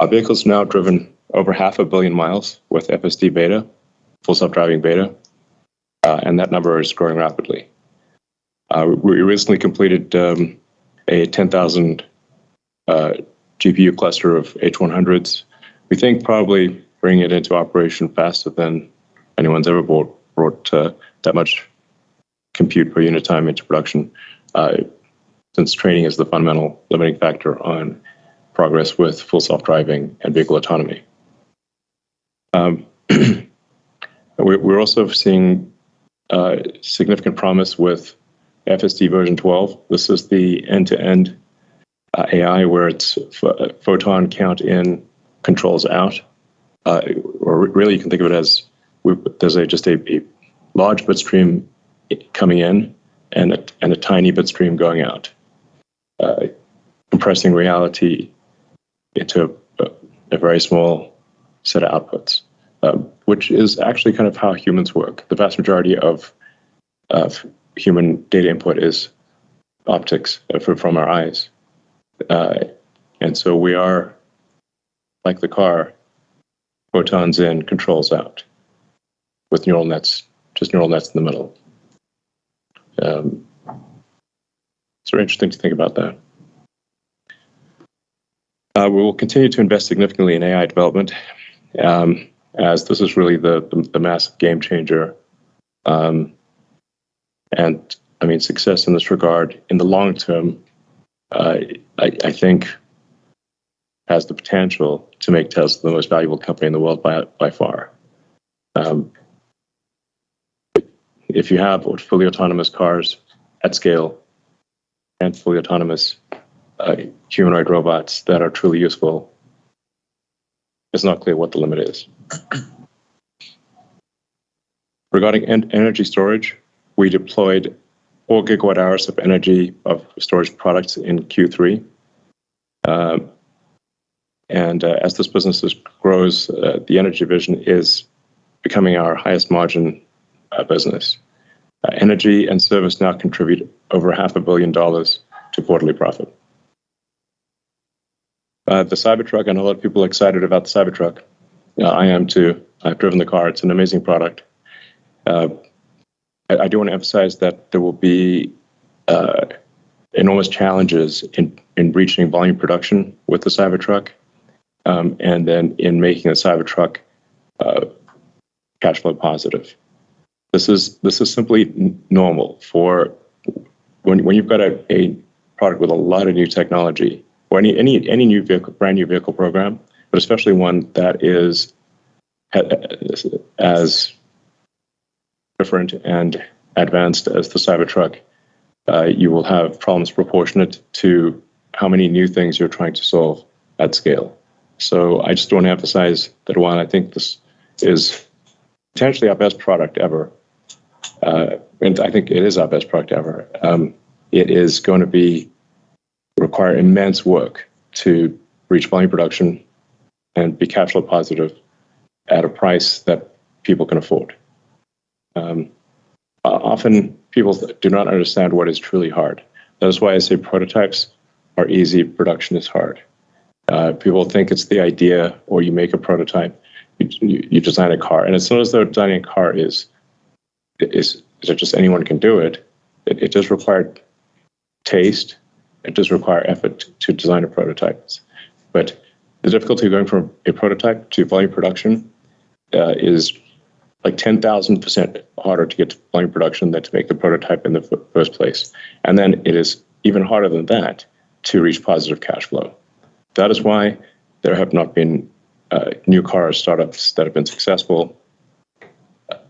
Our vehicle's now driven over 500 million miles with FSD beta, full self-driving beta, and that number is growing rapidly. We recently completed a 10,000 GPU cluster of H100s. We think probably bringing it into operation faster than anyone's ever brought that much compute per unit time into production, since training is the fundamental limiting factor on progress with full self-driving and vehicle autonomy. We're also seeing significant promise with FSD version 12. This is the end-to-end AI where it's photon count in, controls out. Or really, you can think of it as there's just a large bit stream coming in and a tiny bit stream going out, compressing reality into a very small set of outputs, which is actually kind of how humans work. The vast majority of human data input is optics from our eyes. And so we are, like the car, photons in, controls out, with neural nets, just neural nets in the middle. It's very interesting to think about that. We will continue to invest significantly in AI development, as this is really the massive game changer. And I mean, success in this regard in the long term, I think, has the potential to make Tesla the most valuable company in the world by far. If you have fully autonomous cars at scale and fully autonomous humanoid robots that are truly useful, it's not clear what the limit is. Regarding energy storage, we deployed 4 gigawatt hours of energy of storage products in Q3. And as this business grows, the energy division is becoming our highest margin business. Energy and service now contribute over $500 million to quarterly profit. The Cybertruck, I know a lot of people are excited about the Cybertruck. I am too. I've driven the car. It's an amazing product. I do want to emphasize that there will be enormous challenges in reaching volume production with the Cybertruck, and then in making the Cybertruck cash flow positive. This is simply normal for when you've got a product with a lot of new technology, or any new vehicle, brand new vehicle program, but especially one that is as different and advanced as the Cybertruck, you will have problems proportionate to how many new things you're trying to solve at scale. So I just want to emphasize that while I think this is potentially our best product ever, and I think it is our best product ever, it is going to require immense work to reach volume production and be cash flow positive at a price that people can afford. Often people do not understand what is truly hard. That is why I say prototypes are easy, production is hard. People think it's the idea, or you make a prototype, you design a car, and it's not as though designing a car is that just anyone can do it. It does require taste. It does require effort to design a prototype. But the difficulty of going from a prototype to volume production is like 10,000% harder to get to volume production than to make the prototype in the first place. And then it is even harder than that to reach positive cash flow. That is why there have not been new car startups that have been successful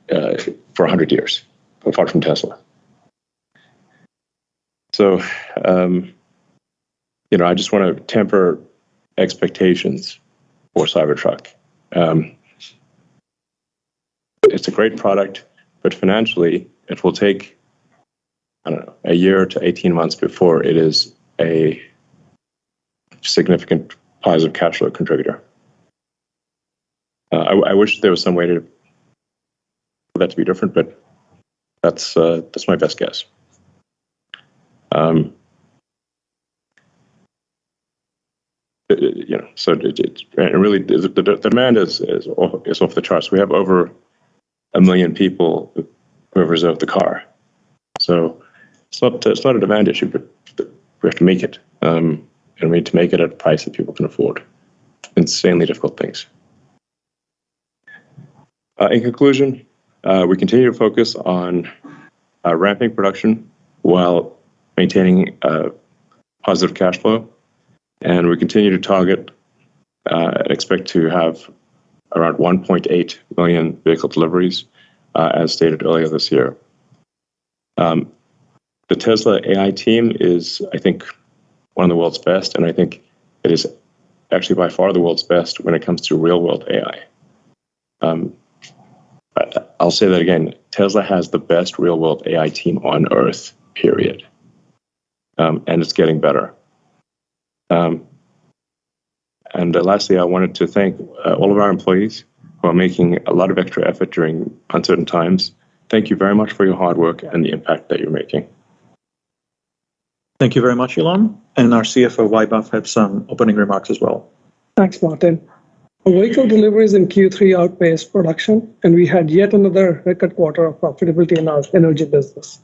for 100 years, apart from Tesla. So, I just want to temper expectations for Cybertruck. It's a great product, but financially, it will take, a year to 18 months before it is a significant positive cash flow contributor. I wish there was some way for that to be different, but that's my best guess. So and really, the demand is off the charts. We have over 1 million people who have reserved the car. So it's not a demand issue, but we have to make it. And we need to make it at a price that people can afford. Insanely difficult things. In conclusion, we continue to focus on ramping production while maintaining positive cash flow. And we continue to target and expect to have around 1.8 million vehicle deliveries, as stated earlier this year. The Tesla AI team is, I think, one of the world's best, and I think it is actually by far the world's best when it comes to real-world AI. I'll say that again. Tesla has the best real-world AI team on Earth, period. And it's getting better. And lastly, I wanted to thank all of our employees who are making a lot of extra effort during uncertain times. Thank you very much for your hard work and the impact that you're making. Thank you very much, Elon. And our CFO, Vaibhav, had some opening remarks as well. Thanks, Martyn. Our vehicle deliveries in Q3 outpaced production, and we had yet another record quarter of profitability in our energy business.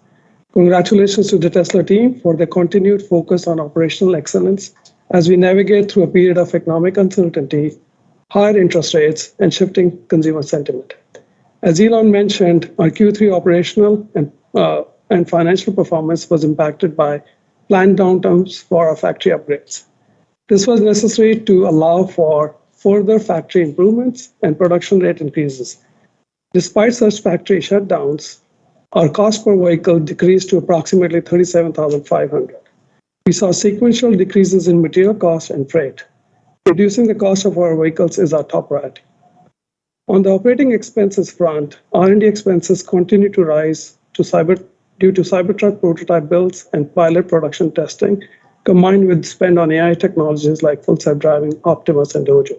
Congratulations to the Tesla team for their continued focus on operational excellence as we navigate through a period of economic uncertainty, higher interest rates, and shifting consumer sentiment. As Elon mentioned, our Q3 operational and financial performance was impacted by planned downtimes for our factory upgrades. This was necessary to allow for further factory improvements and production rate increases. Despite such factory shutdowns, our cost per vehicle decreased to approximately $37,500. We saw sequential decreases in material costs and freight. Reducing the cost of our vehicles is our top priority. On the operating expenses front, R&D expenses continue to rise due to Cybertruck prototype builds and pilot production testing, combined with spend on AI technologies like full self-driving, Optimus, and Dojo.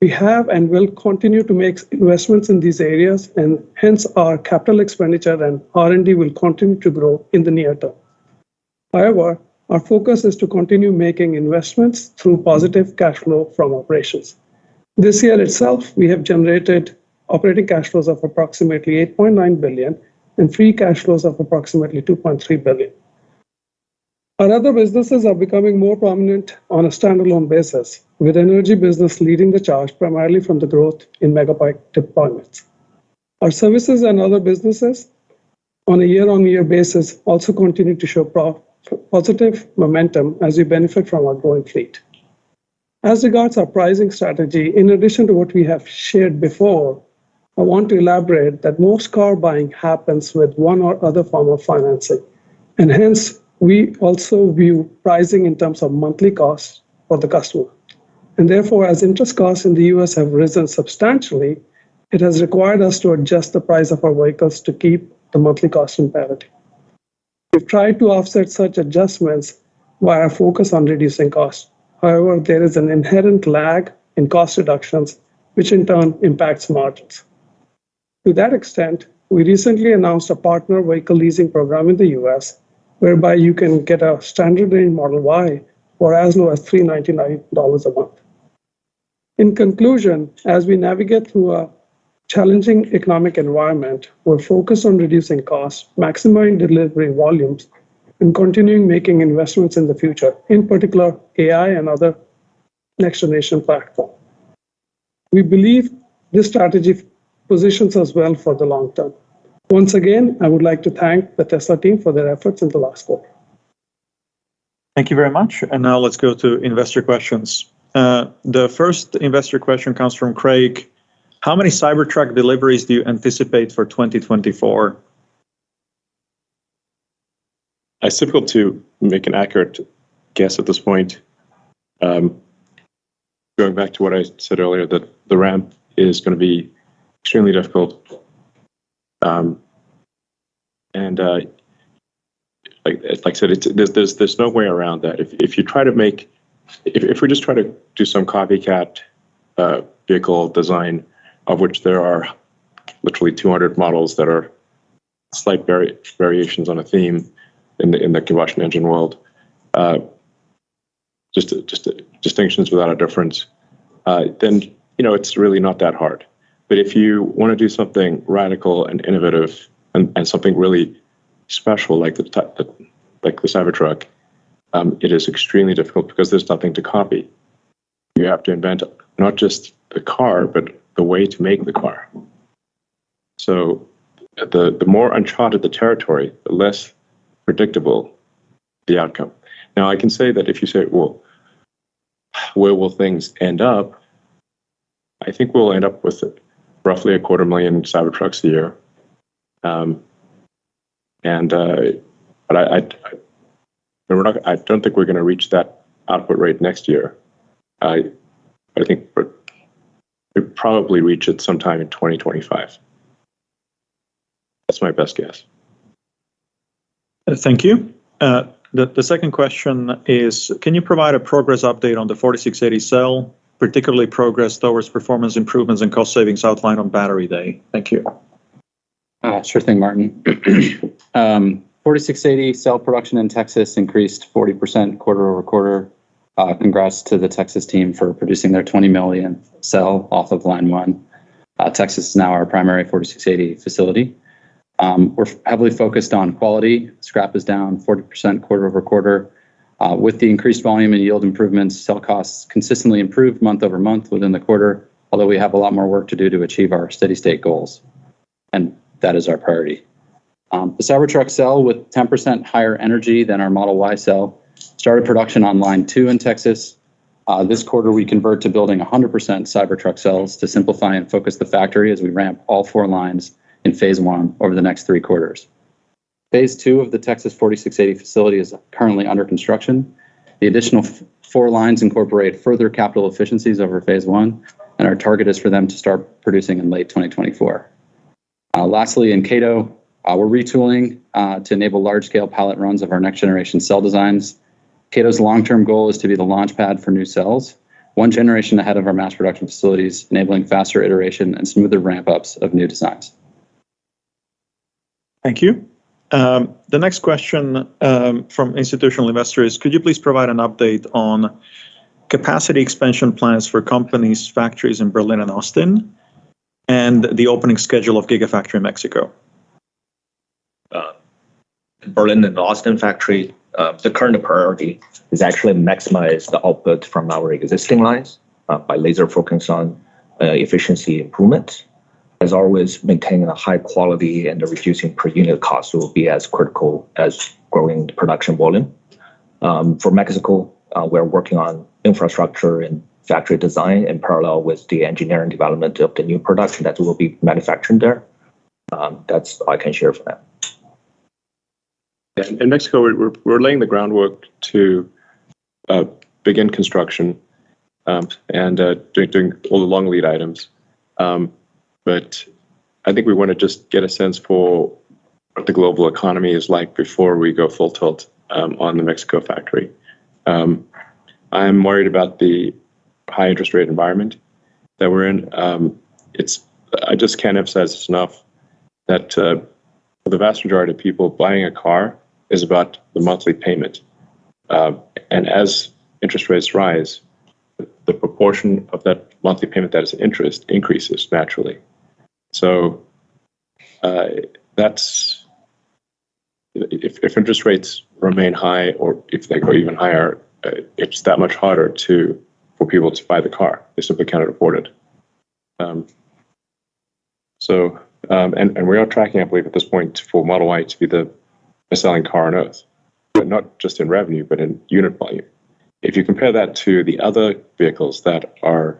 We have and will continue to make investments in these areas, and hence our capital expenditure and R&D will continue to grow in the near term. However, our focus is to continue making investments through positive cash flow from operations. This year itself, we have generated operating cash flows of approximately $8.9 billion and free cash flows of approximately $2.3 billion. Our other businesses are becoming more prominent on a standalone basis, with energy business leading the charge primarily from the growth in megawatt deployments. Our services and other businesses on a year-on-year basis also continue to show positive momentum as we benefit from our growing fleet. As regards our pricing strategy, in addition to what we have shared before, I want to elaborate that most car buying happens with one or other form of financing, and hence we also view pricing in terms of monthly costs for the customer. And therefore, as interest costs in the US have risen substantially, it has required us to adjust the price of our vehicles to keep the monthly cost in parity. We've tried to offset such adjustments via our focus on reducing costs. However, there is an inherent lag in cost reductions, which in turn impacts margins. To that extent, we recently announced a partner vehicle leasing program in the US, whereby you can get a standard range Model Y for as low as $399 a month. In conclusion, as we navigate through a challenging economic environment, we're focused on reducing costs, maximizing delivery volumes, and continuing making investments in the future, in particular AI and other next-generation platforms. We believe this strategy positions us well for the long term. Once again, I would like to thank the Tesla team for their efforts in the last quarter. Thank you very much. And now let's go to investor questions. The first investor question comes from Craig. How many Cybertruck deliveries do you anticipate for 2024? It's difficult to make an accurate guess at this point. Going back to what I said earlier, that the ramp is going to be extremely difficult. Like I said, there's no way around that. If you try to make, if we just try to do some copycat vehicle design, of which there are literally 200 models that are slight variations on a theme in the combustion engine world, just distinctions without a difference, then it's really not that hard. But if you want to do something radical and innovative and something really special like the Cybertruck, it is extremely difficult because there's nothing to copy. You have to invent not just the car, but the way to make the car. So the more uncharted the territory, the less predictable the outcome. Now, I can say that if you say, well, where will things end up? I think we'll end up with roughly 250,000 Cybertrucks a year. But I don't think we're going to reach that output rate next year. I think we'll probably reach it sometime in 2025. That's my best guess. Thank you. The second question is, can you provide a progress update on the 4680 cell, particularly progress towards performance improvements and cost savings outlined on Battery Day? Thank you. Sure thing, Martin. 4680 cell production in Texas increased 40% quarter over quarter. Congrats to the Texas team for producing their 20 million cell off of line 1. Texas is now our primary 4680 facility. We're heavily focused on quality. Scrap is down 40% quarter over quarter. With the increased volume and yield improvements, cell costs consistently improved month over month within the quarter, although we have a lot more work to do to achieve our steady state goals. And that is our priority. The Cybertruck cell, with 10% higher energy than our Model Y cell, started production on line 2 in Texas. This quarter, we convert to building 100% Cybertruck cells to simplify and focus the factory as we ramp all 4 lines in phase 1 over the next 3 quarters. Phase 2 of the Texas 4680 facility is currently under construction. The additional 4 lines incorporate further capital efficiencies over phase 1, and our target is for them to start producing in late 2024. Lastly, in Cato, we're retooling to enable large-scale pallet runs of our next-generation cell designs. Cato's long-term goal is to be the launch pad for new cells, 1 generation ahead of our mass production facilities, enabling faster iteration and smoother ramp-ups of new designs. Thank you. The next question from institutional investors, could you please provide an update on capacity expansion plans for companies' factories in Berlin and Austin, and the opening schedule of Gigafactory Mexico? Berlin and Austin factory, the current priority is actually maximize the output from our existing lines by laser focus on efficiency improvements. As always, maintaining a high quality and reducing per unit cost will be as critical as growing the production volume. For Mexico, we're working on infrastructure and factory design in parallel with the engineering development of the new production that will be manufactured there. That's all I can share for that. In Mexico, we're laying the groundwork to begin construction and doing all the long lead items. But I think we want to just get a sense for what the global economy is like before we go full tilt on the Mexico factory. I'm worried about the high interest rate environment that we're in. I just can't emphasize this enough that for the vast majority of people, buying a car is about the monthly payment. And as interest rates rise, the proportion of that monthly payment that is interest increases naturally. So that's if interest rates remain high, or if they go even higher, it's that much harder for people to buy the car. They simply cannot afford it. And we are tracking, I believe, at this point for Model Y to be the best-selling car on Earth, but not just in revenue, but in unit volume. If you compare that to the other vehicles that are,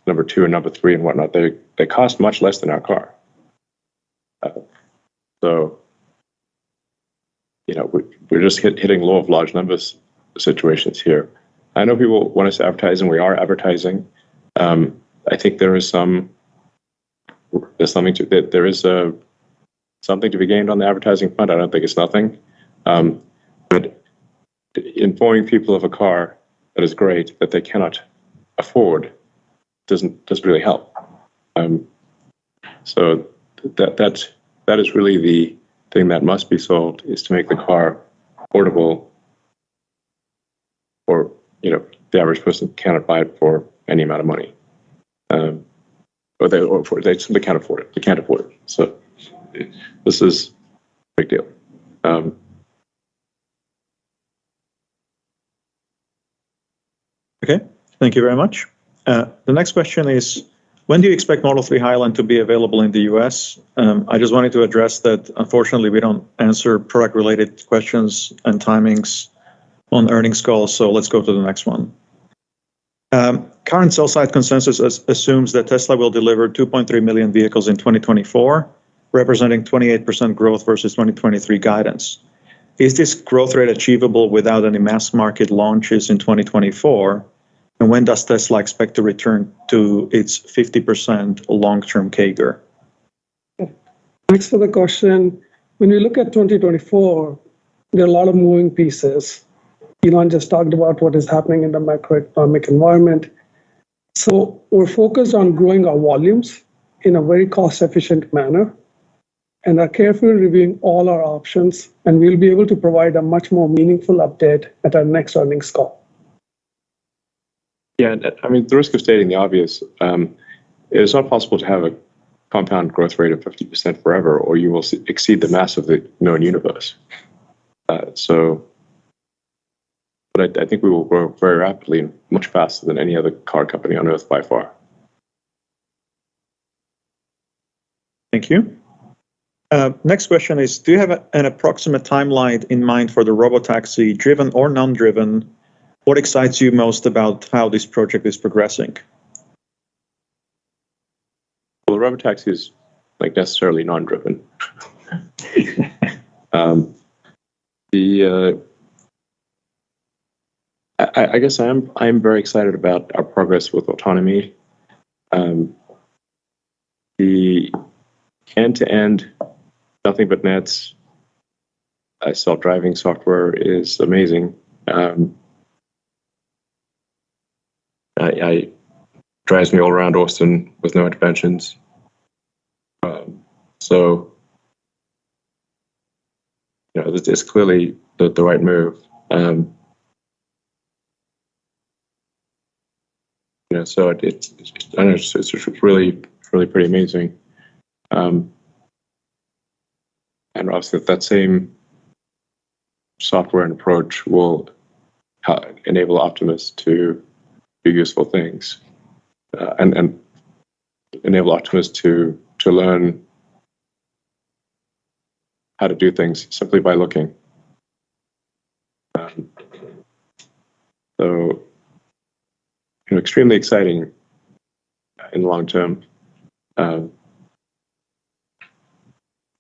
number 2 and number 3 and whatnot, they cost much less than our car. We're just hitting law of large numbers situations here. I know people want us to advertise, and we are advertising. I think there is something to be gained on the advertising front. I don't think it's nothing. But informing people of a car that is great that they cannot afford doesn't really help. So that is really the thing that must be solved, is to make the car affordable for the average person cannot buy it for any amount of money. Or they simply can't afford it. They can't afford it. So this is a big deal. Okay, thank you very much. The next question is, when do you expect Model 3 Highland to be available in the US? I just wanted to address that, unfortunately, we don't answer product-related questions and timings on earnings calls, so let's go to the next one. Current sell-side consensus assumes that Tesla will deliver 2.3 million vehicles in 2024, representing 28% growth versus 2023 guidance. Is this growth rate achievable without any mass market launches in 2024? And when does Tesla expect to return to its 50% long-term CAGR? Thanks for the question. When we look at 2024, there are a lot of moving pieces. Elon just talked about what is happening in the macroeconomic environment. So we're focused on growing our volumes in a very cost-efficient manner and are carefully reviewing all our options, and we'll be able to provide a much more meaningful update at our next earnings call. Yeah, I mean, the risk of stating the obvious, it is not possible to have a compound growth rate of 50% forever, or you will exceed the mass of the known universe. But I think we will grow very rapidly and much faster than any other car company on Earth by far. Thank you. Next question is, do you have an approximate timeline in mind for the robotaxi, driven or non-driven? What excites you most about how this project is progressing? Well, the robotaxi is necessarily non-driven. I guess I'm very excited about our progress with autonomy. The end-to-end, nothing but nets, self-driving software is amazing. I drives me all around Austin with no interventions. So it's clearly the right move. So it's really pretty amazing. And obviously, that same software and approach will enable Optimus to do useful things, and enable Optimus to learn how to do things simply by looking. So, extremely exciting in the long term.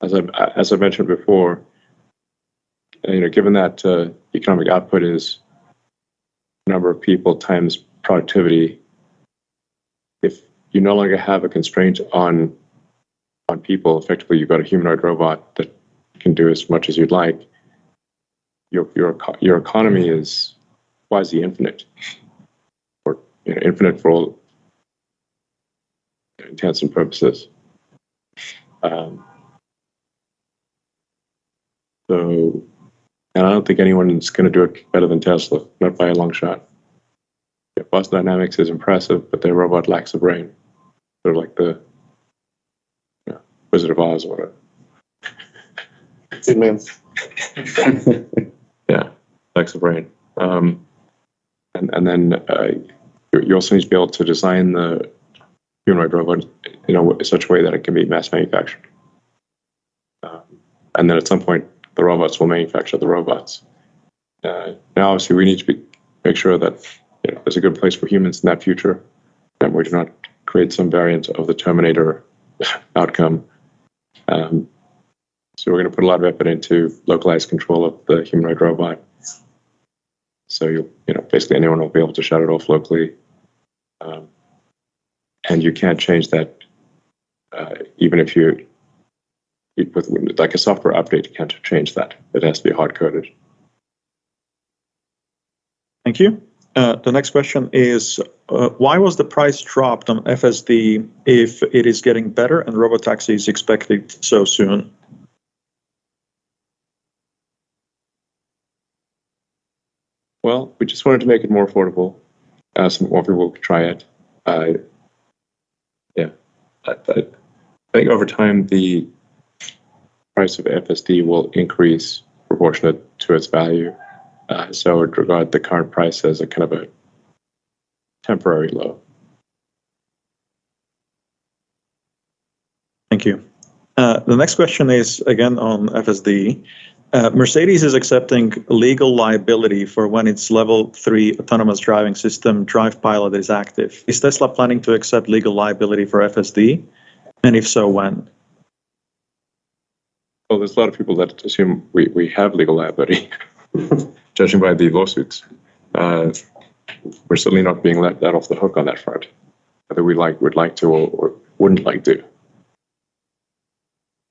As I mentioned before, given that economic output is number of people times productivity, if you no longer have a constraint on people, effectively you've got a humanoid robot that can do as much as you'd like. Your economy is quasi infinite, or infinite for all intents and purposes. So, and I don't think anyone's going to do it better than Tesla, not by a long shot. Boston Dynamics is impressive, but their robot lacks a brain. They're like the Wizard of Oz or whatever. Tin Man. Yeah, lacks a brain. And then you also need to be able to design the humanoid robot in such a way that it can be mass manufactured. And then at some point, the robots will manufacture the robots. Now, obviously, we need to make sure that there's a good place for humans in that future, and we do not create some variant of the Terminator outcome. So we're going to put a lot of effort into localized control of the humanoid robot. So basically anyone will be able to shut it off locally, and you can't change that even if with like a software update, you can't change that. It has to be hard coded. Thank you. The next question is, why was the price dropped on FSD if it is getting better and robotaxi is expected so soon? Well, we just wanted to make it more affordable, so more people could try it. Yeah, I think over time the price of FSD will increase proportionate to its value. So I would regard the current price as a kind of a temporary low. Thank you. The next question is again on FSD. Mercedes is accepting legal liability for when its level 3 autonomous driving system Drive Pilot is active. Is Tesla planning to accept legal liability for FSD? And if so, when? Well, there's a lot of people that assume we have legal liability, judging by the lawsuits. We're certainly not being let off the hook on that front, whether would like to or wouldn't like to.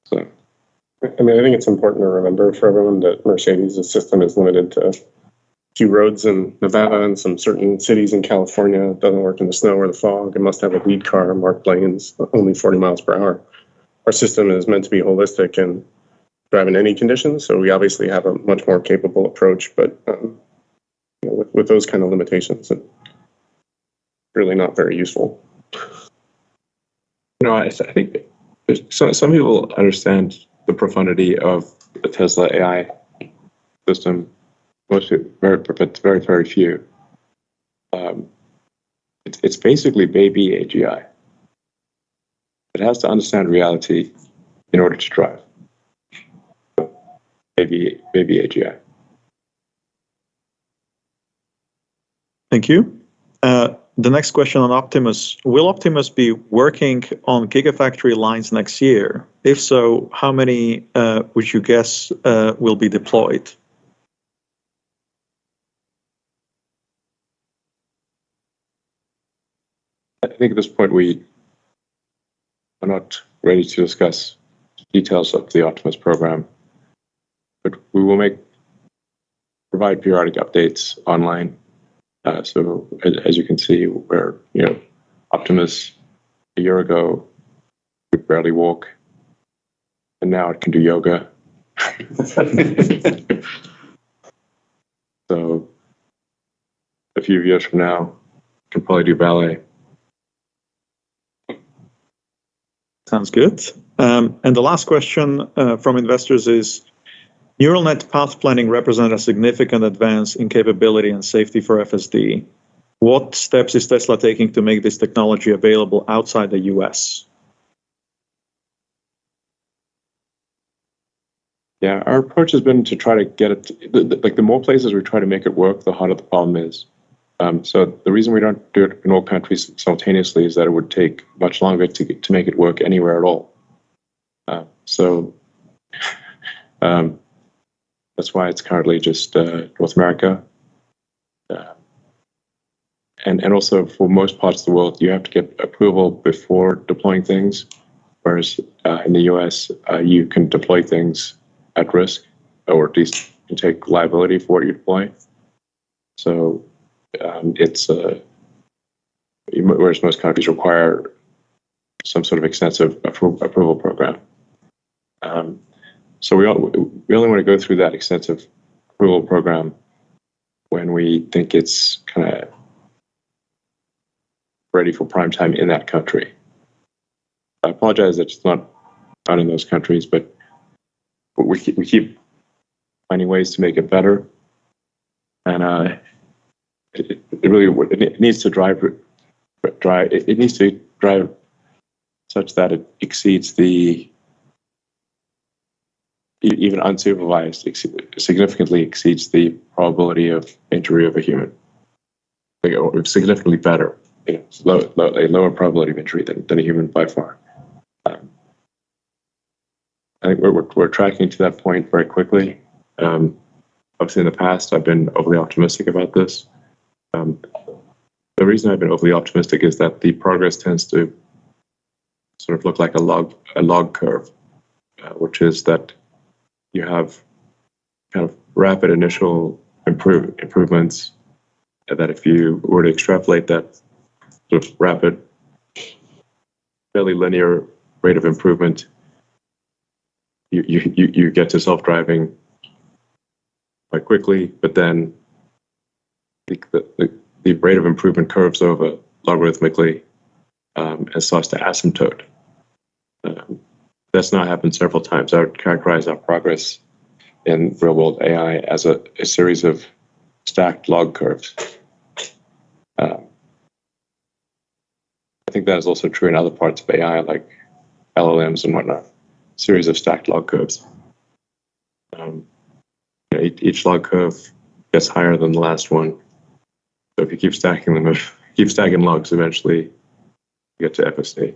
So, I mean, I think it's important to remember for everyone that Mercedes' system is limited to a few roads in Nevada and some certain cities in California. It doesn't work in the snow or the fog. It must have a lead car, marked lanes, only 40 miles per hour. Our system is meant to be holistic and drive in any conditions, so we obviously have a much more capable approach, but with those kind of limitations, it's really not very useful. I think some people understand the profundity of the Tesla AI system. Most people, very, very few. It's basically baby AGI. It has to understand reality in order to drive. Baby AGI. Thank you. The next question on Optimus. Will Optimus be working on Gigafactory lines next year? If so, how many would you guess will be deployed? I think at this point we are not ready to discuss details of the Optimus program, but we will provide periodic updates online. So as you can see, where Optimus a year ago could barely walk, and now it can do yoga. So a few years from now, it can probably do ballet. Sounds good. And the last question from investors is, neural net path planning represents a significant advance in capability and safety for FSD. What steps is Tesla taking to make this technology available outside the US? Yeah, our approach has been to try to get it, like the more places we try to make it work, the harder the problem is. So the reason we don't do it in all countries simultaneously is that it would take much longer to make it work anywhere at all. So that's why it's currently just North America. And also for most parts of the world, you have to get approval before deploying things, whereas in the US, you can deploy things at risk, or at least you take liability for what you deploy. So it's whereas most countries require some sort of extensive approval program. So we only want to go through that extensive approval program when we think it's kind of ready for prime time in that country. I apologize that it's not in those countries, but we keep finding ways to make it better, and it needs to drive. It needs to drive such that it exceeds the even unsupervised, significantly exceeds the probability of injury of a human. Or significantly better, a lower probability of injury than a human by far. I think we're tracking to that point very quickly. Obviously, in the past, I've been overly optimistic about this. The reason I've been overly optimistic is that the progress tends to sort of look like a log curve, which is that you have kind of rapid initial improvements, and that if you were to extrapolate that sort of rapid, fairly linear rate of improvement, you get to self-driving quite quickly, but then the rate of improvement curves over logarithmically and starts to asymptote. That's now happened several times. I would characterize our progress in real-world AI as a series of stacked log curves. I think that is also true in other parts of AI, like LLMs and whatnot. Series of stacked log curves. Each log curve gets higher than the last one. So if you keep stacking them, keep stacking logs, eventually you get to FSD.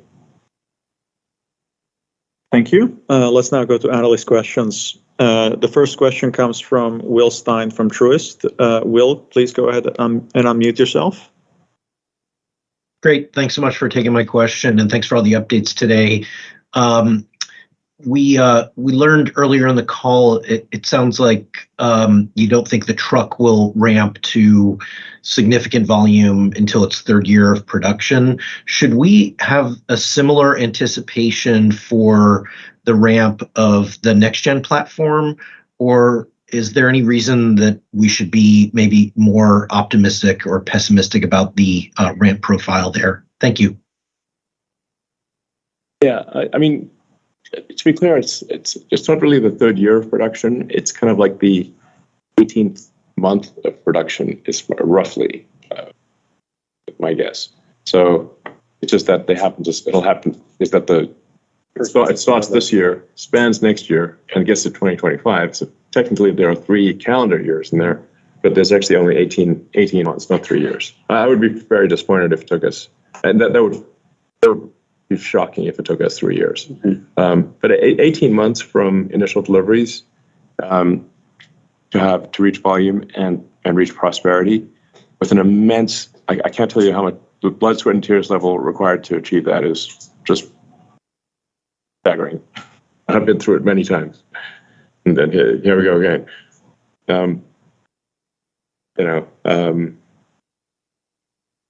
Thank you. Let's now go to analyst questions. The first question comes from Will Stein from Truist. Will, please go ahead and unmute yourself. Great. Thanks so much for taking my question, and thanks for all the updates today. We learned earlier in the call, it sounds like you don't think the truck will ramp to significant volume until its third year of production. Should we have a similar anticipation for the ramp of the next-gen platform, or is there any reason that we should be maybe more optimistic or pessimistic about the ramp profile there? Thank you. Yeah, I mean, to be clear, it's not really the third year of production. It's kind of like the 18th month of production is roughly my guess. So it's just that it'll happen is that it starts this year, spans next year, and gets to 2025. So technically there are 3 calendar years in there, but there's actually only 18 months, not 3 years. I would be very disappointed if it took us, and that would be shocking if it took us 3 years. But 18 months from initial deliveries to reach volume and reach prosperity with an immense, I can't tell you how much the blood, sweat, and tears level required to achieve that is just staggering. I've been through it many times. And then here we go again.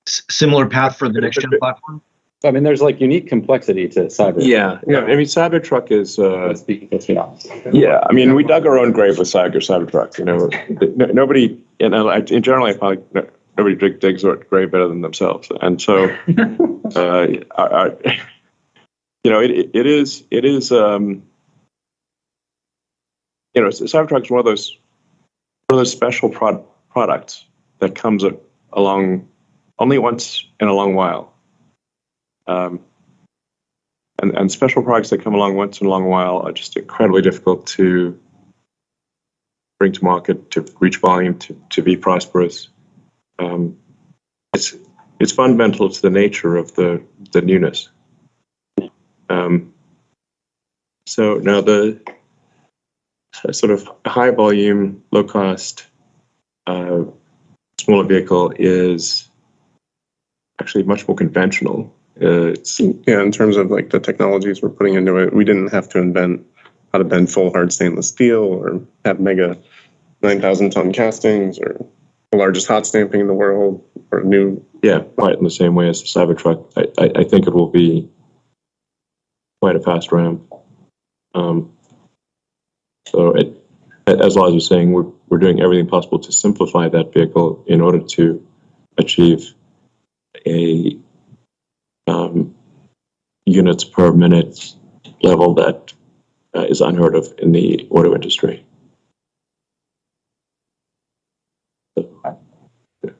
Similar path for the next-gen platform? I mean, there's like unique complexity to cyber. Yeah. I mean, Cybertruck is. Let's be honest. Yeah, I mean, we dug our own grave with Cybertruck. You know, nobody, in general, I find like nobody digs their grave better than themselves, and so, it is. Cybertruck is one of those special products that comes along only once in a long while. And special products that come along once in a long while are just incredibly difficult to bring to market, to reach volume, to be prosperous. It's fundamental to the nature of the newness. So now the sort of high volume, low cost, smaller vehicle is actually much more conventional. In terms of like the technologies we're putting into it, we didn't have to invent how to bend full hard stainless steel or have mega 9,000 ton castings or the largest hot stamping in the world or new. Yeah, quite in the same way as the Cybertruck. I think it will be quite a fast ramp. So as Lars was saying, we're doing everything possible to simplify that vehicle in order to achieve a units per minute level that is unheard of in the auto industry.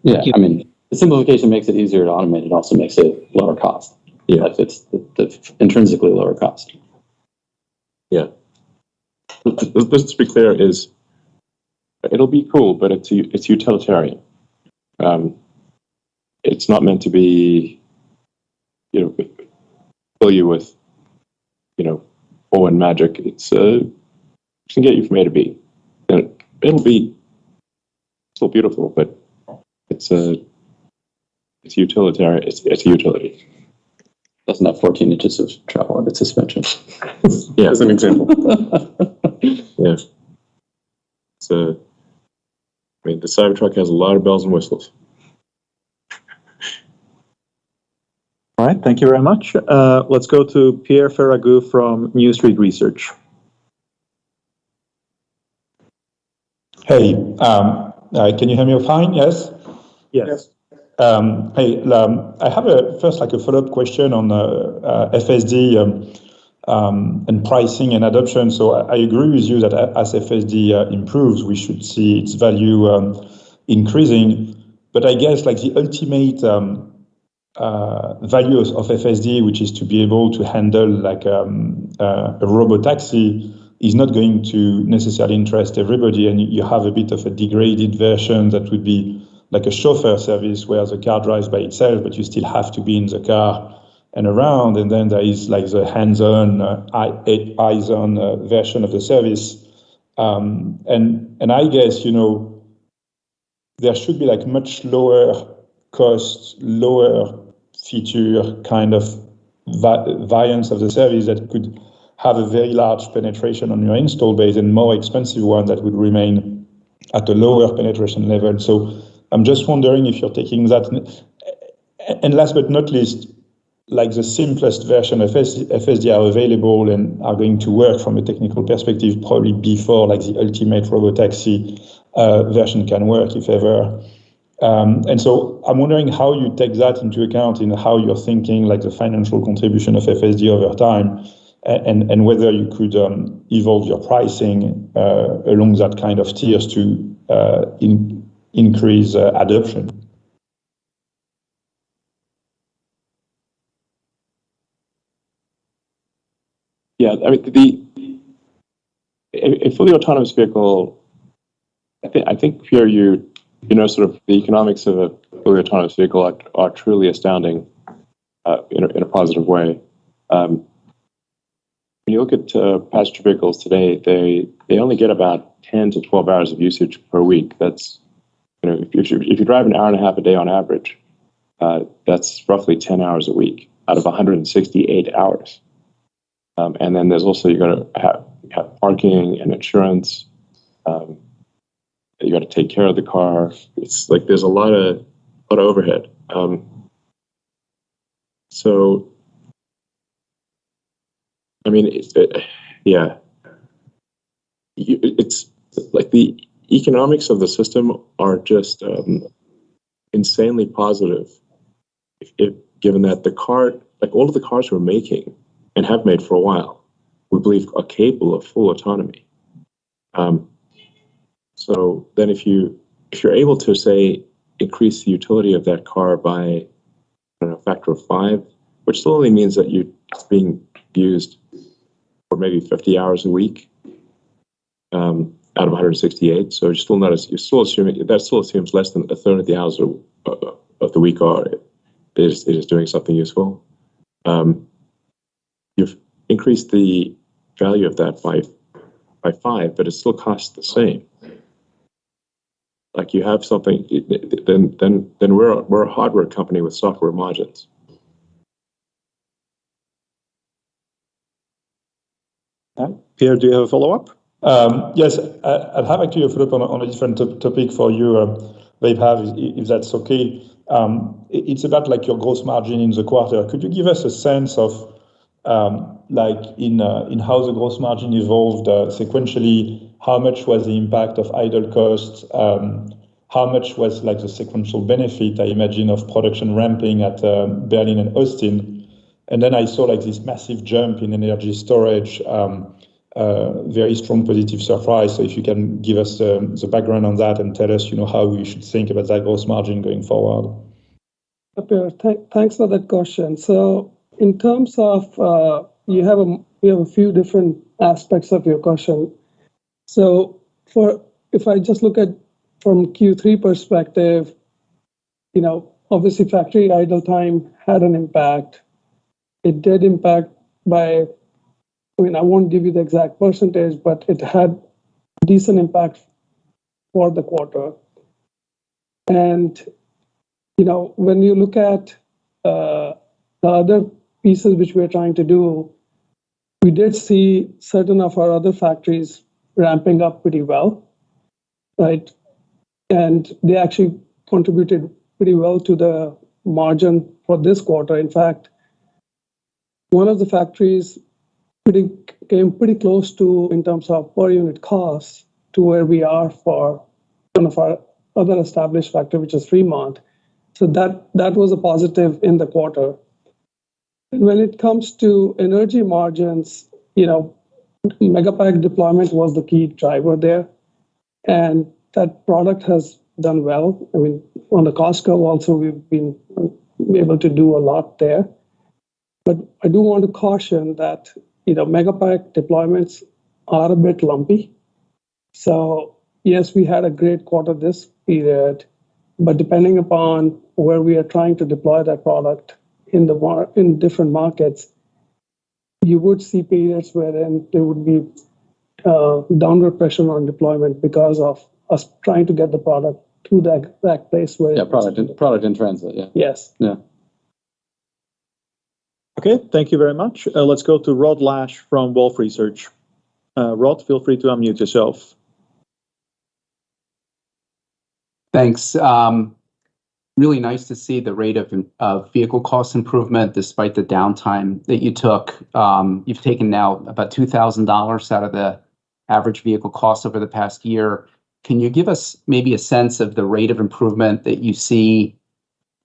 Yeah, I mean, the simplification makes it easier to automate. It also makes it lower cost. Yeah, like it's the intrinsically lower cost. Yeah. Let's be clear, it'll be cool, but it's utilitarian. It's not meant to be, fill you with, awe and magic. It's can get you from A to B. And it'll be still beautiful, but it's utilitarian. It's a utility. Doesn't have 14 inches of travel in its suspension. Yeah, As an example. Yeah. So, I mean, the Cybertruck has a lot of bells and whistles. All right, thank you very much. Let's go to Pierre Ferragu from New Street Research. Hey, can you hear me fine? Yes? Yes. I have first a follow-up question on FSD and pricing and adoption. So I agree with you that as FSD improves, we should see its value increasing. But I guess the ultimate value of FSD, which is to be able to handle a robo-taxi, is not going to necessarily interest everybody, and you have a bit of a degraded version that would be like a chauffeur service where the car drives by itself, but you still have to be in the car and around. And then there is the hands-on, eyes-on version of the service. And I guess, there should be much lower cost, lower feature kind of variants of the service that could have a very large penetration on your install base, and more expensive one that would remain at a lower penetration level. So I'm just wondering if you're taking that. And last but not least, the simplest version of FSD are available and are going to work from a technical perspective probably before the ultimate robotaxi version can work, if ever. And so I'm wondering how you take that into account in how you're thinking the financial contribution of FSD over time, and whether you could evolve your pricing along that kind of tiers to increase adoption. Yeah, I mean, a fully autonomous vehicle, I think here sort of the economics of a fully autonomous vehicle are truly astounding in a positive way. When you look at passenger vehicles today, they only get about 10 to 12 hours of usage per week. That's, if you drive an hour and a half a day on average, that's roughly 10 hours a week out of 168 hours. And then there's also, you got to have parking and insurance. You got to take care of the car. It's there's a lot of overhead. So, I mean, it's the economics of the system are just insanely positive. If given that the car, all of the cars we're making and have made for a while, we believe are capable of full autonomy. So then if you're able to, say, increase the utility of that car by a factor of 5, which still only means that it's being used for maybe 50 hours a week out of 168. So you're still assuming that still assumes less than a third of the hours of the week is doing something useful. You've increased the value of that by 5, but it still costs the same. You have something, then we're a hardware company with software margins. Pierre, do you have a follow-up? Yes, I'd have actually a follow-up on a different topic for you, Eberhard, if that's okay. It's about your gross margin in the quarter. Could you give us a sense of in how the gross margin evolved sequentially? How much was the impact of idle costs? How much was the sequential benefit, I imagine, of production ramping at Berlin and Austin? And then I saw this massive jump in energy storage, very strong positive surprise. So if you can give us the background on that and tell us, how we should think about that gross margin going forward. Thanks for that question. So in terms of, you have a few different aspects of your question. So if I just look at from Q3 perspective, obviously factory idle time had an impact. It did impact by, I won't give you the exact percentage, but it had decent impact for the quarter. And, when you look at the other pieces which we're trying to do, we did see certain of our other factories ramping up pretty well, right? And they actually contributed pretty well to the margin for this quarter. In fact, one of the factories came pretty close to, in terms of per unit costs, to where we are for one of our other established factory, which is Fremont. So that was a positive in the quarter. And when it comes to energy margins, Megapack deployment was the key driver there. And that product has done well. I mean, on the cost curve also, we've been able to do a lot there. But I do want to caution that, Megapack deployments are a bit lumpy. So yes, we had a great quarter this period, but depending upon where we are trying to deploy that product in different markets, you would see periods wherein there would be downward pressure on deployment because of us trying to get the product to that exact place where product in transit. Yeah. Yes. Yeah. Okay, thank you very much. Let's go to Rod Lash from Wolf Research. Rod, feel free to unmute yourself. Thanks. Really nice to see the rate of vehicle cost improvement despite the downtime that you took. You've taken now about $2,000 out of the average vehicle cost over the past year. Can you give us maybe a sense of the rate of improvement that you see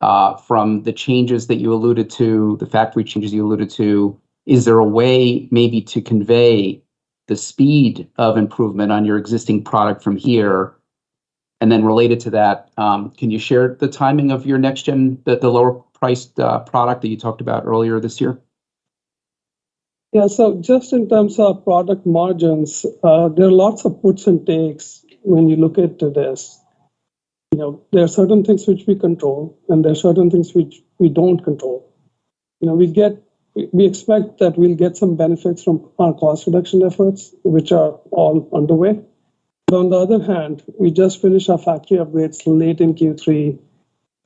from the changes that you alluded to, the factory changes you alluded to? Is there a way maybe to convey the speed of improvement on your existing product from here? And then related to that, can you share the timing of your next gen, the lower priced product that you talked about earlier this year? Yeah, so just in terms of product margins, there are lots of puts and takes when you look into this. There are certain things which we control, and there are certain things which we don't control. We expect that we'll get some benefits from our cost reduction efforts, which are all underway. But on the other hand, we just finished our factory upgrades late in Q3.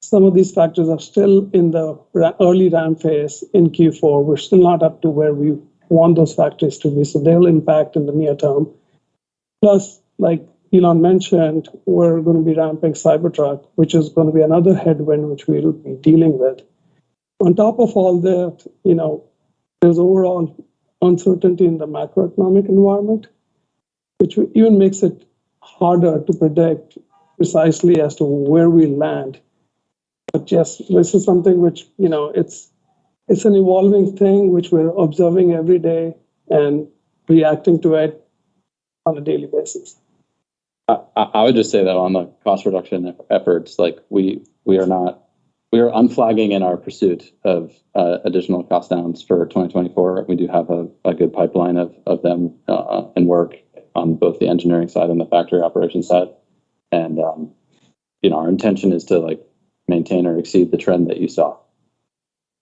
Some of these factories are still in the early ramp phase in Q4. We're still not up to where we want those factories to be, so they'll impact in the near term. Plus, like Elon mentioned, we're going to be ramping Cybertruck, which is going to be another headwind which we'll be dealing with. On top of all that, there's overall uncertainty in the macroeconomic environment, which even makes it harder to predict precisely as to where we land. But yes, this is something which, it's an evolving thing which we're observing every day and reacting to it on a daily basis. I would just say that on the cost reduction efforts, like we are unflagging in our pursuit of additional cost downs for 2024. We do have a good pipeline of them in work on both the engineering side and the factory operations side. And, our intention is to maintain or exceed the trend that you saw.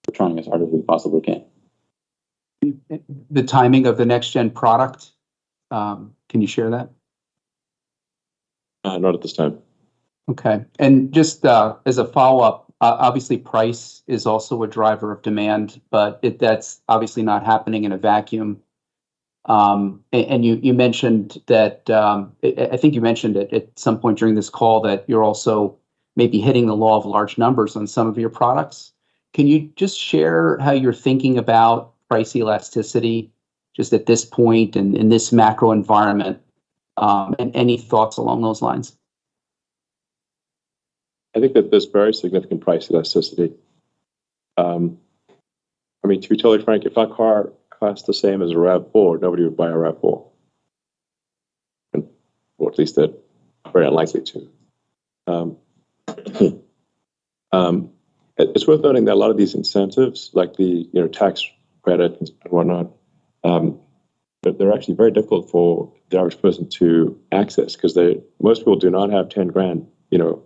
We're trying as hard as we possibly can. The timing of the next gen product, can you share that? Not at this time. Okay. And just as a follow-up, obviously price is also a driver of demand, but that's obviously not happening in a vacuum. And you mentioned that, I think you mentioned it at some point during this call, that you're also maybe hitting the law of large numbers on some of your products. Can you just share how you're thinking about price elasticity just at this point and in this macro environment, and any thoughts along those lines? I think that there's very significant price elasticity. To be totally frank, if our car costs the same as a RAV4, nobody would buy a RAV4. Or at least they're very unlikely to. It's worth noting that a lot of these incentives, like the tax credit and whatnot, they're actually very difficult for the average person to access because most people do not have 10 grand, or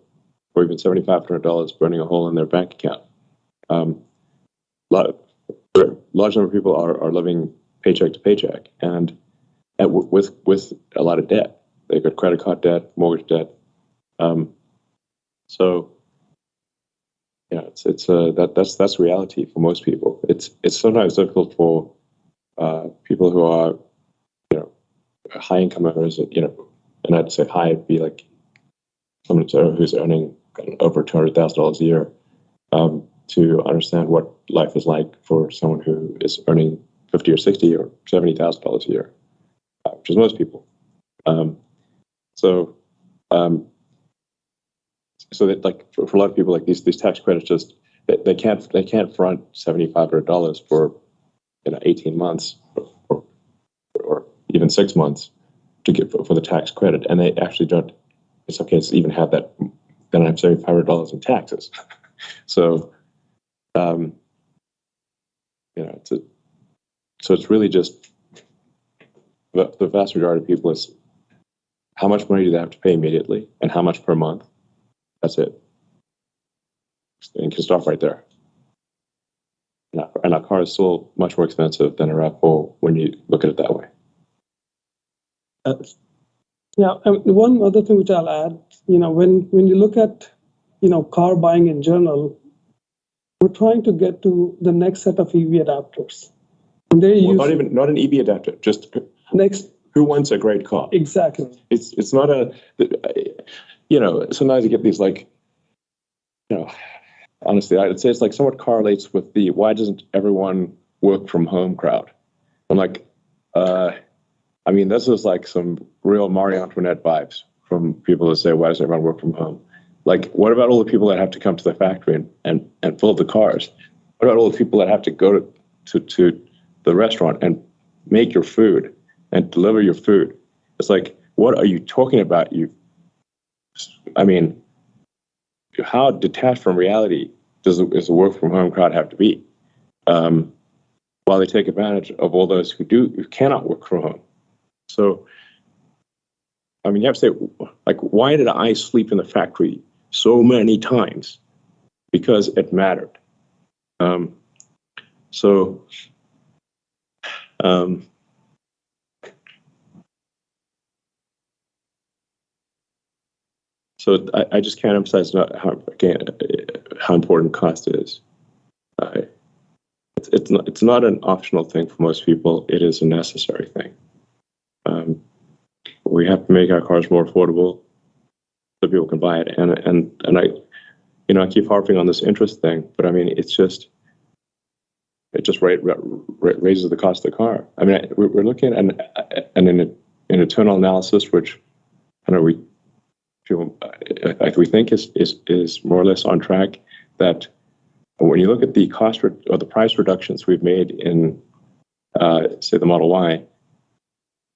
even $7,500 burning a hole in their bank account. Large number of people are living paycheck to paycheck and with a lot of debt. They've got credit card debt, mortgage debt. That's reality for most people. It's sometimes difficult for people who are high income earners. And I'd say high would be like someone who's earning over $200,000 a year, to understand what life is like for someone who is earning $50,000 or $60,000 or $70,000 a year, which is most people. so that like for a lot of people, like these tax credits just they can't front $7,500 for 18 months or even 6 months to get for the tax credit, and they actually don't. It's okay to even have that. Then I have $7,500 in taxes. So, so it's really just the vast majority of people is how much money do they have to pay immediately and how much per month. That's it. And you can stop right there. And a car is still much more expensive than a RAV4 when you look at it that way. One other thing which I'll add, when you look at, car buying in general, we're trying to get to the next set of EV adapters. And not an EV adapter, just next. Who wants a great car? Exactly. It's not sometimes you get these honestly, I'd say it's like somewhat correlates with the why doesn't everyone work from home crowd. I'm like, this is like some real Marie Antoinette vibes from people that say, why does everyone work from home? Like, what about all the people that have to come to the factory and fill the cars? What about all the people that have to go to the restaurant and make your food and deliver your food? It's like, what are you talking about? How detached from reality does the work from home crowd have to be? While they take advantage of all those who cannot work from home. So, you have to say, like, why did I sleep in the factory so many times? Because it mattered. So I just can't emphasize how important cost is. It's not an optional thing for most people. It is a necessary thing. We have to make our cars more affordable so people can buy it. And I keep harping on this interest thing, but it just raises the cost of the car. We're looking at an internal analysis, which we think is more or less on track. That when you look at the cost or the price reductions we've made in, say, the Model Y,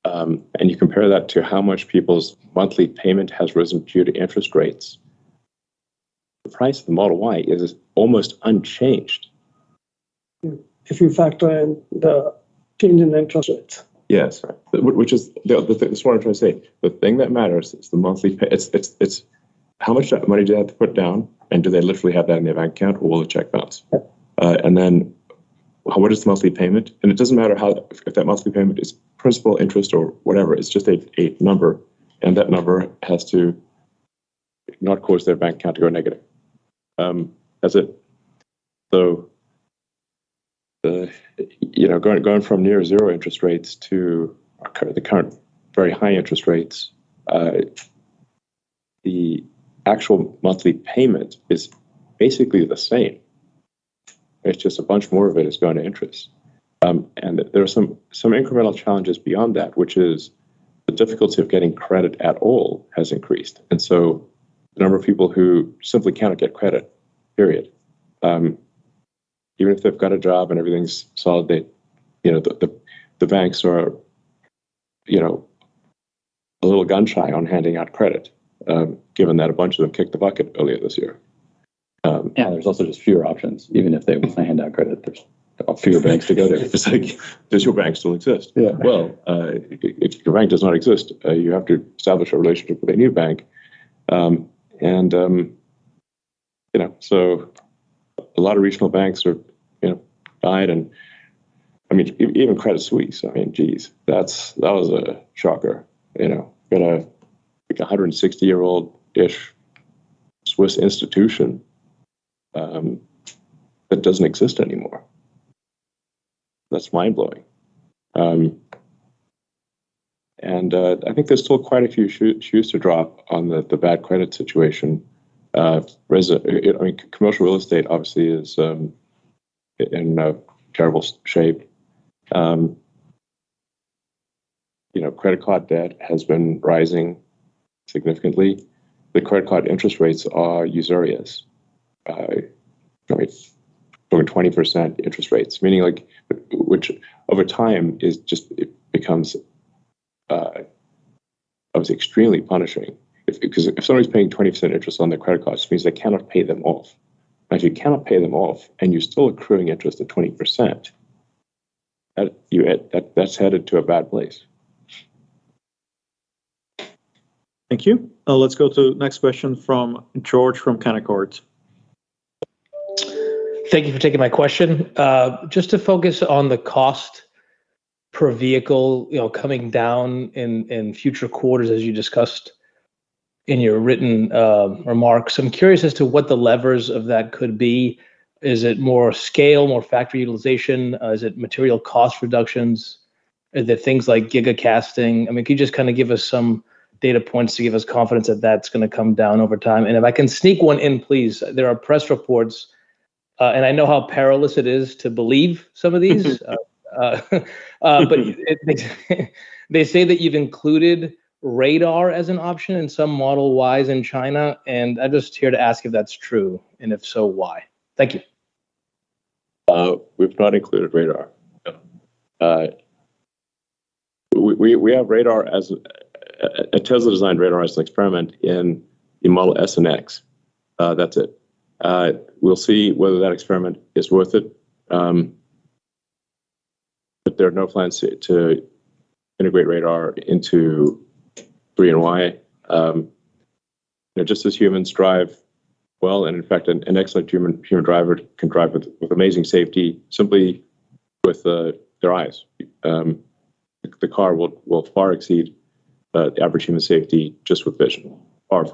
and you compare that to how much people's monthly payment has risen due to interest rates, the price of the Model Y is almost unchanged. If you factor in the change in interest rates. Yes, which is that's what I'm trying to say. The thing that matters is the monthly pay. It's how much money do they have to put down, and do they literally have that in their bank account, or will the check bounce? And then what is the monthly payment? And it doesn't matter if that monthly payment is principal, interest, or whatever. It's just a number, and that number has to not cause their bank account to go negative. That's it. So, going from near zero interest rates to the current very high interest rates, the actual monthly payment is basically the same. It's just a bunch more of it is going to interest. And there are some incremental challenges beyond that, which is the difficulty of getting credit at all has increased. And so the number of people who simply cannot get credit, period. Even if they've got a job and everything's solid, the banks are, a little gun shy on handing out credit, given that a bunch of them kicked the bucket earlier this year. There's also just fewer options. Even if they want to hand out credit, there's fewer banks to go to. It's like, does your bank still exist? Yeah. Well, if your bank does not exist, you have to establish a relationship with a new bank. So a lot of regional banks are, died, and even Credit Suisse. That was a shocker. Got a 160-year-old-ish Swiss institution that doesn't exist anymore. That's mind-blowing. And I think there's still quite a few shoes to drop on the bad credit situation. Commercial real estate obviously is in terrible shape. Credit card debt has been rising significantly. the credit card interest rates are usurious. I mean, over 20% interest rates, meaning like, which over time is just, it becomes obviously extremely punishing. Because if somebody's paying 20% interest on their credit cards, it means they cannot pay them off. And if you cannot pay them off and you're still accruing interest at 20%, that's headed to a bad place. Thank you. Let's go to next question from George from Canaccord. Thank you for taking my question. Just to focus on the cost per vehicle, coming down in future quarters, as you discussed in your written remarks. I'm curious as to what the levers of that could be. Is it more scale, more factory utilization? Is it material cost reductions? Are there things like gigacasting? I mean, could you just kind of give us some data points to give us confidence that that's going to come down over time? And if I can sneak one in, please. There are press reports, and I know how perilous it is to believe some of these, but they say that you've included radar as an option in some Model Ys in China, and I'm just here to ask if that's true, and if so, why? Thank you. We've not included radar. We have radar as a Tesla designed radar as an experiment in the Model S and X. That's it. We'll see whether that experiment is worth it. But there are no plans to integrate radar into 3 and Y. Just as humans drive well, and in fact, an excellent human driver can drive with amazing safety simply with their eyes. The car will far exceed the average human safety just with vision, far.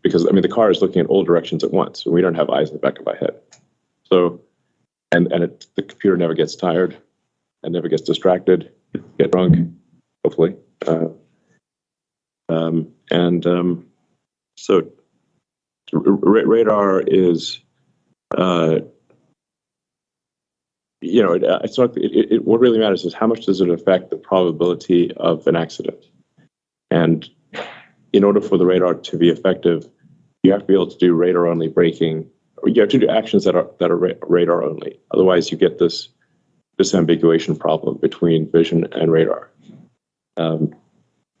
Because I mean, the car is looking at all directions at once, and we don't have eyes in the back of our head. So, the computer never gets tired, and never gets distracted, get drunk, hopefully. So radar is, it's not. What really matters is how much does it affect the probability of an accident. And in order for the radar to be effective, you have to be able to do radar-only braking, or you have to do actions that are radar-only. Otherwise, you get this disambiguation problem between vision and radar.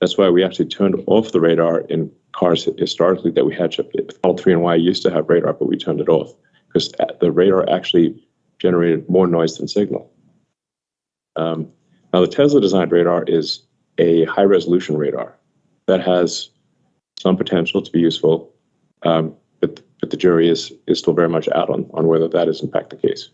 That's why we actually turned off the radar in cars historically that we had shipped. All 3 and Y used to have radar, but we turned it off because the radar actually generated more noise than signal. Now, the Tesla designed radar is a high-resolution radar that has some potential to be useful, but the jury is still very much out on whether that is in fact the case.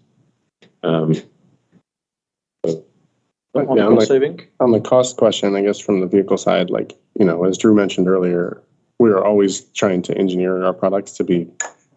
On the cost question, I guess from the vehicle side, like, as Drew mentioned earlier, we are always trying to engineer our products to be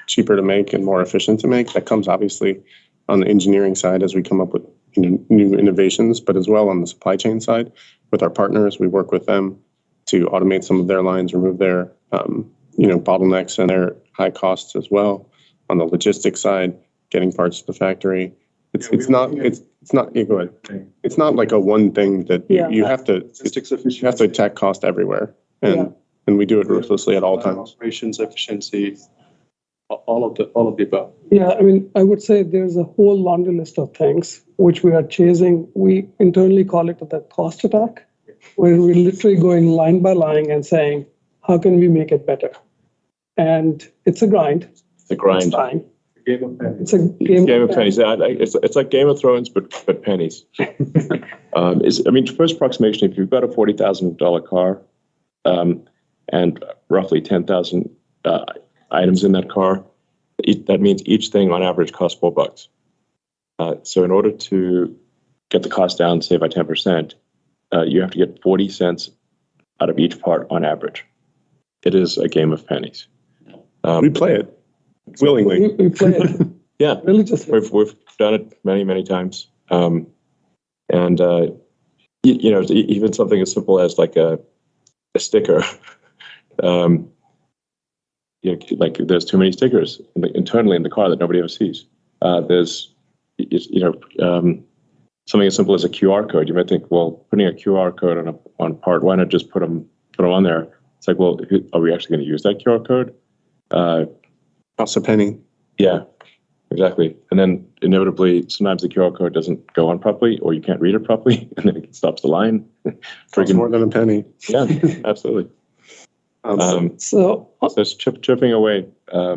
cheaper to make and more efficient to make. That comes obviously on the engineering side as we come up with new innovations, but as well on the supply chain side with our partners. We work with them to automate some of their lines, remove their bottlenecks and their high costs as well. On the logistics side, getting parts to the factory. It's not go ahead. It's not like a one thing that you have to attack cost everywhere, and we do it ruthlessly at all times. Operations efficiency, all of the above. Yeah, I mean, I would say there's a whole laundry list of things which we are chasing. We internally call it the cost attack, where we're literally going line by line and saying, how can we make it better? And it's a grind. It's a grind. It's time. It's a game of pennies. It's like Game of Thrones, but pennies. First approximation, if you've got a $40,000 car and roughly 10,000 items in that car, that means each thing on average costs $4. So in order to get the cost down, say by 10%, you have to get 40 cents out of each part on average. It is a game of pennies. We play it. Willingly. We play it. Yeah, religiously. We've done it many times, even something as simple as like a sticker. Like there's too many stickers internally in the car that nobody ever sees. There's something as simple as a QR code. You might think, well, putting a QR code on a part, why not just put them on there? It's like, well, are we actually going to use that QR code? Costs a penny. Yeah, exactly. And then inevitably, sometimes the QR code doesn't go on properly, or you can't read it properly, and then it stops the line. Costs more than a penny. Yeah, absolutely. So So it's chipping away I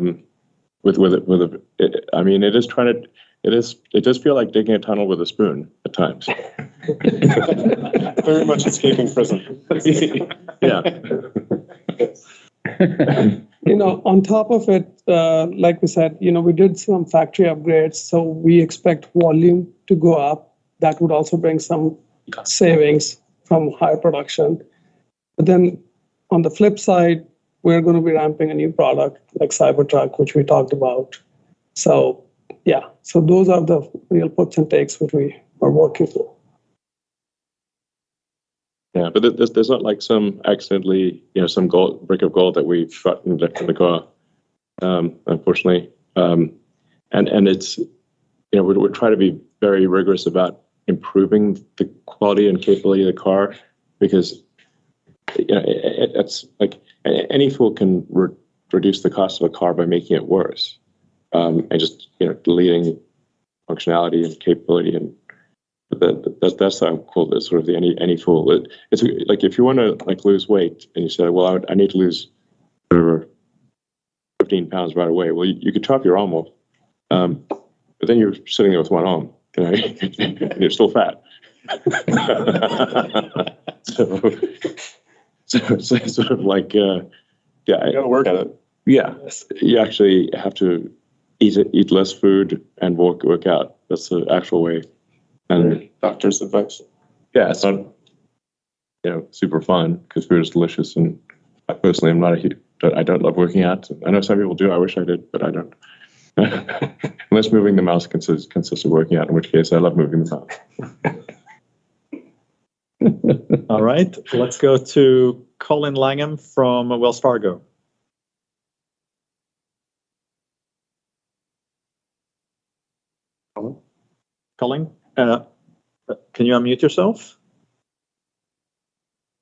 mean, it is trying to. It does feel like digging a tunnel with a spoon at times. Very much escaping prison. Yeah. On top of it, like we said, we did some factory upgrades, so we expect volume to go up. That would also bring some savings from higher production. But then on the flip side, we're going to be ramping a new product like Cybertruck, which we talked about. So yeah, so those are the real puts and takes which we are working for. Yeah, but there's not like some accidentally, some brick of gold that we got in the car, unfortunately. And it's, we're trying to be very rigorous about improving the quality and capability of the car, because it's like any fool can reduce the cost of a car by making it worse, and just deleting functionality and capability, and that's how cool this sort of any fool. It's like if you want to lose weight and you say, well, I need to lose 15 pounds right away. Well, you could chop your arm off, but then you're sitting there with one arm, and you're still fat. So it's sort of like, yeah, You got to work at it. Yeah, you actually have to eat less food and work out. That's the actual way. And Doctor's advice. yeah, it's not super fun because food is delicious, and I personally am I don't love working out. I know some people do. I wish I did, but I don't. Unless moving the mouse consists of working out, in which case I love moving the mouse. All right, let's go to Colin Langham from Wells Fargo. Colin, can you unmute yourself?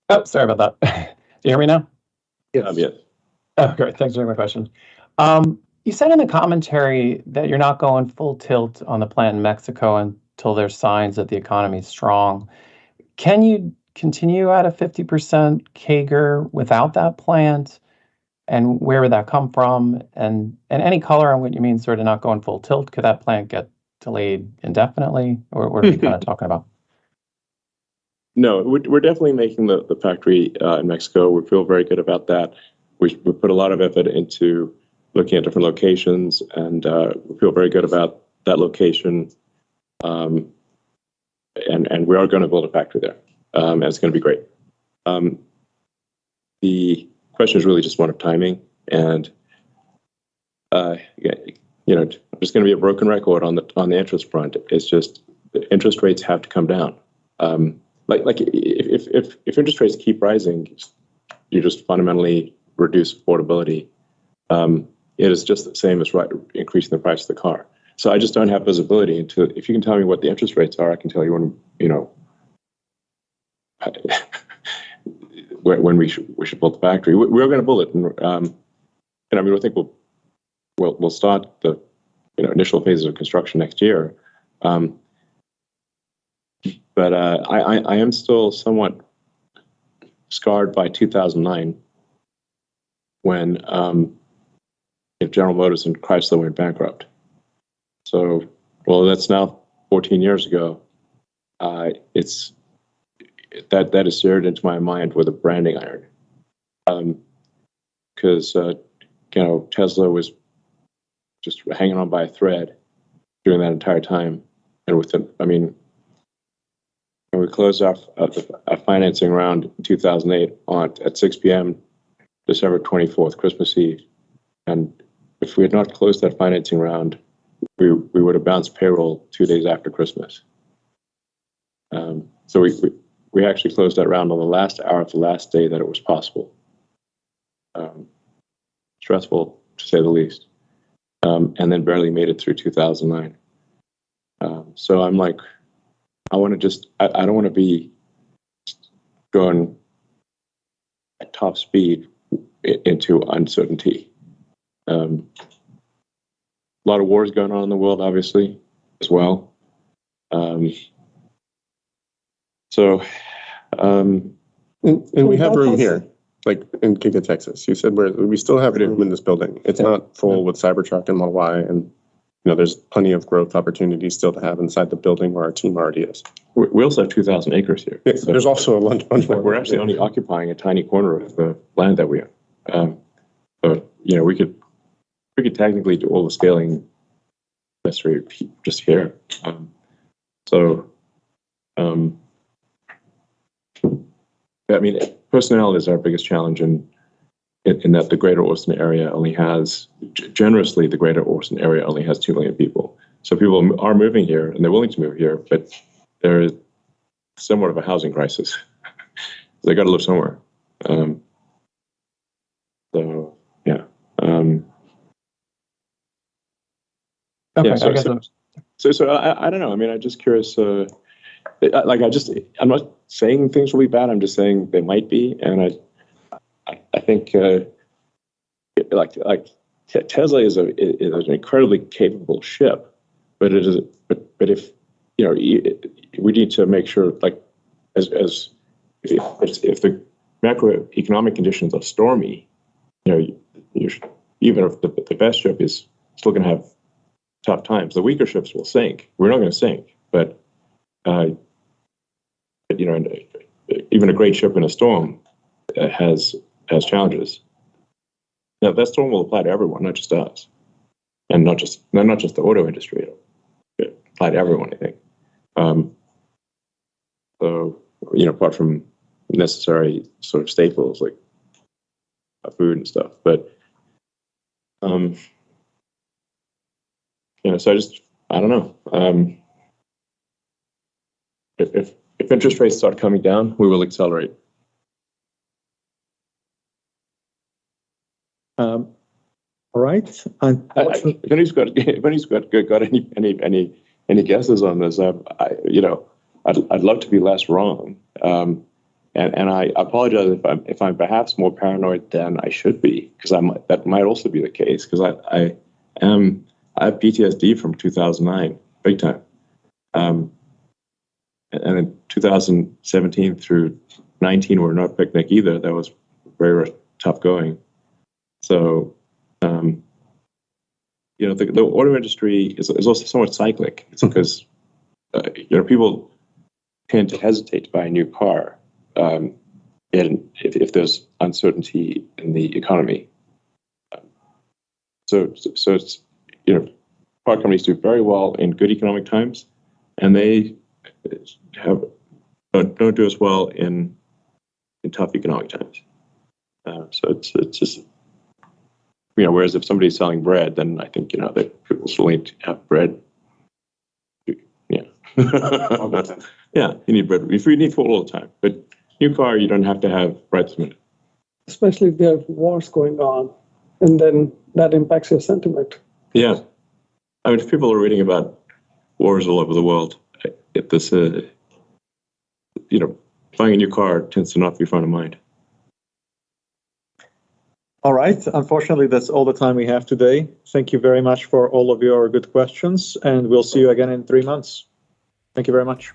Oh, sorry about that. Do you hear me now? Yes. Oh, great. Thanks for taking my question. You said in the commentary that you're not going full tilt on the plant in Mexico until there's signs that the economy is strong. Can you continue at a 50% CAGR without that plant? And where would that come from? And any color on what you mean sort of not going full tilt? Could that plant get delayed indefinitely? Or what are we kind of talking about? No, we're definitely making the factory in Mexico. We feel very good about that. We put a lot of effort into looking at different locations, and we feel very good about that location. And we are going to build a factory there, and it's going to be great. The question is really just one of timing, and I'm just going to be a broken record on the interest front. It's just the interest rates have to come down. Like if interest rates keep rising, you just fundamentally reduce affordability. It is just the same as increasing the price of the car. So I just don't have visibility into. If you can tell me what the interest rates are, I can tell you when we should build the factory. We're going to build it, and I think we'll start the initial phases of construction next year. But I am still somewhat scarred by 2009, when General Motors and Chrysler went bankrupt. So, well, that's now 14 years ago. It's that is seared into my mind with a branding iron, because Tesla was just hanging on by a thread during that entire time, and when we closed our financing round in 2008 at 6 p.m. December 24th, Christmas Eve, and if we had not closed that financing round, we would have bounced payroll 2 days after Christmas. So we actually closed that round on the last hour of the last day that it was possible. Stressful, to say the least, and then barely made it through 2009. So I'm like, I want to just, I don't want to be going at top speed into uncertainty. A lot of wars going on in the world, obviously, as well. And we have room here, like in Giga, Texas. You said we still have room in this building. It's not full with Cybertruck and Model Y, and there's plenty of growth opportunities still to have inside the building where our team already is. We also have 2,000 acres here. Yeah, so there's also a bunch more. We're actually only occupying a tiny corner of the land that we have. But we could technically do all the scaling necessary just here. I mean, personnel is our biggest challenge in that the greater Austin area only has, generously, the greater Austin area only has 2 million people. So people are moving here and they're willing to move here, but there is somewhat of a housing crisis. They got to live somewhere. Okay, So I don't know. I mean, I'm just curious. I'm not saying things will be bad. I'm just saying they might be, and I think Tesla is an incredibly capable ship, but if we need to make sure, like, if the macroeconomic conditions are stormy, even if the best ship is still going to have tough times, the weaker ships will sink. We're not going to sink, but even a great ship in a storm has challenges. Now, that storm will apply to everyone, not just us, and not just the auto industry. It'll apply to everyone, I think. Apart from necessary sort of staples like food and stuff, but so I don't know. If interest rates start coming down, we will accelerate. All right. If anybody's got any guesses on this, I'd love to be less wrong. And I apologize if I'm perhaps more paranoid than I should be, because that might also be the case, because I have PTSD from 2009, big time. And in 2017 through 19 were not picnic either. That was very tough going. So, the auto industry is also somewhat cyclic. It's because, people tend to hesitate to buy a new car if there's uncertainty in the economy. So it's, car companies do very well in good economic times, and they don't do as well in tough economic times. So it's just, whereas if somebody's selling bread, then I think that people still need to have bread. Yeah, yeah, you need bread. You need food all the time, but new car you don't have to have right this minute. Especially if there are wars going on, and then that impacts your sentiment. Yeah, I mean, if people are reading about wars all over the world, buying a new car tends to not be front of mind. All right. Unfortunately, that's all the time we have today. Thank you very much for all of your good questions, and we'll see you again in 3 months. Thank you very much.